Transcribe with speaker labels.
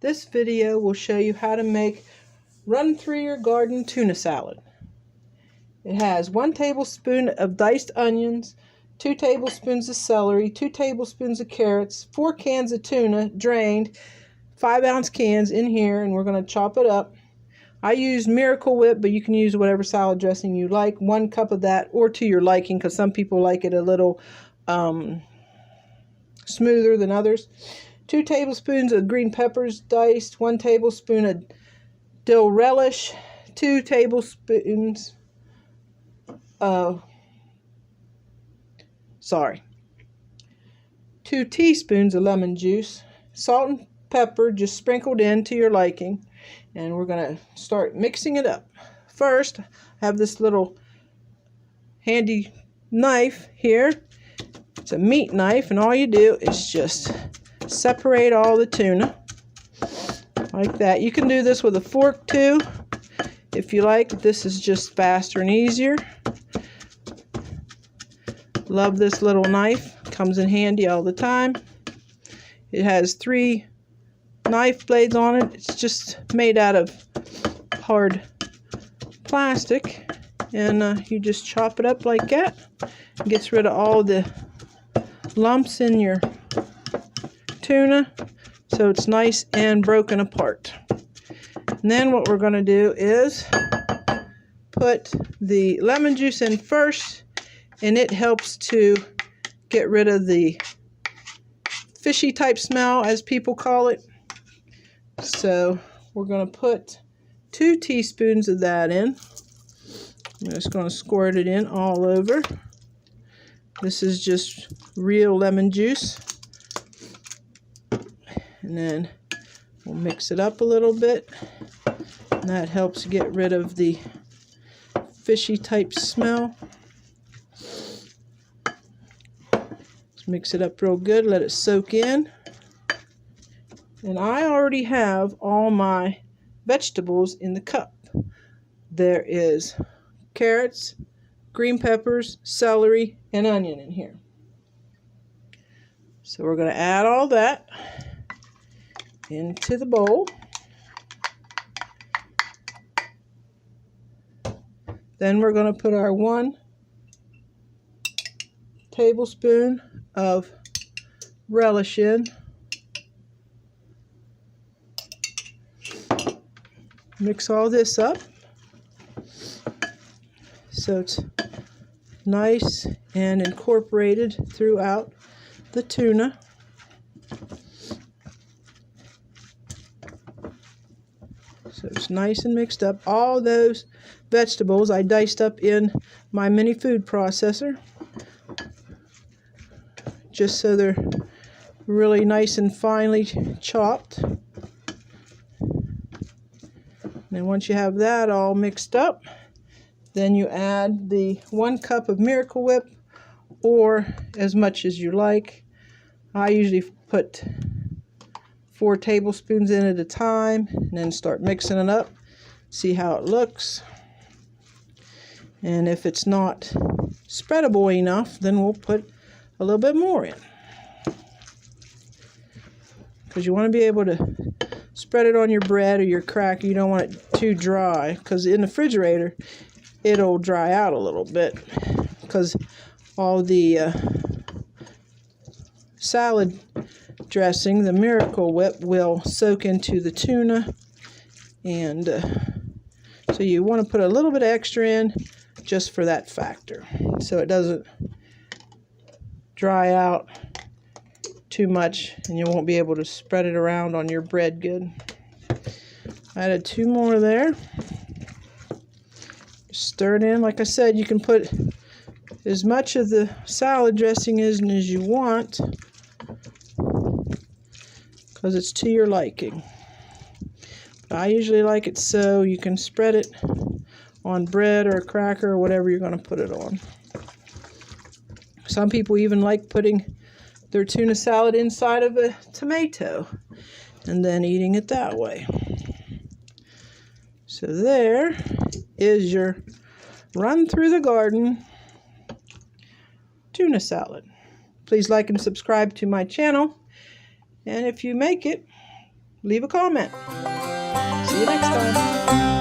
Speaker 1: This video will show you how to make run through your garden tuna salad. It has 1 tablespoon of diced onions, 2 tablespoons of celery, 2 tablespoons of carrots, 4 cans of tuna drained, 5-ounce cans in here, and we're going to chop it up. I use Miracle Whip, but you can use whatever salad dressing you like. 1 cup of that, or to your liking, because some people like it a little smoother than others. 2 tablespoons of green peppers diced, 1 tablespoon of dill relish, 2 tablespoons of 2 teaspoons of lemon juice, salt and pepper just sprinkled in to your liking, and we're going to start mixing it up. First, I have this little handy knife here. It's a meat knife, and all you do is just separate all the tuna like that. You can do this with a fork too if you like. This is just faster and easier. Love this little knife. Comes in handy all the time. It has 3 knife blades on it. It's just made out of hard plastic, and you just chop it up like that. It gets rid of all the lumps in your tuna, so it's nice and broken apart. And then what we're going to do is put the lemon juice in first, and it helps to get rid of the fishy type smell, as people call it. So we're going to put 2 teaspoons of that in. I'm just going to squirt it in all over. This is just real lemon juice. And then we'll mix it up a little bit. And that helps get rid of the fishy type smell. Let's mix it up real good, let it soak in. And I already have all my vegetables in the cup. There is carrots, green peppers, celery, and onion in here. So we're going to add all that into the bowl. Then we're going to put our 1 tablespoon of relish in. Mix all this up so it's nice and incorporated throughout the tuna. So it's nice and mixed up. All those vegetables I diced up in my mini food processor, just so they're really nice and finely chopped. And once you have that all mixed up, then you add the 1 cup of Miracle Whip, or as much as you like. I usually put 4 tablespoons in at a time, and then start mixing it up. See how it looks. And if it's not spreadable enough, then we'll put a little bit more in. Because you want to be able to spread it on your bread or your cracker. You don't want it too dry, because in the refrigerator it'll dry out a little bit, because all the salad dressing, the Miracle Whip, will soak into the tuna, and so you want to put a little bit extra in just for that factor, so it doesn't dry out too much and you won't be able to spread it around on your bread good. I added 2 more there. Stir it in. Like I said, you can put as much of the salad dressing in as you want, because it's to your liking. I usually like it so you can spread it on bread or a cracker or whatever you're going to put it on. Some people even like putting their tuna salad inside of a tomato and then eating it that way. So there is your run through the garden tuna salad. Please like and subscribe to my channel, and if you make it, leave a comment. See you next time.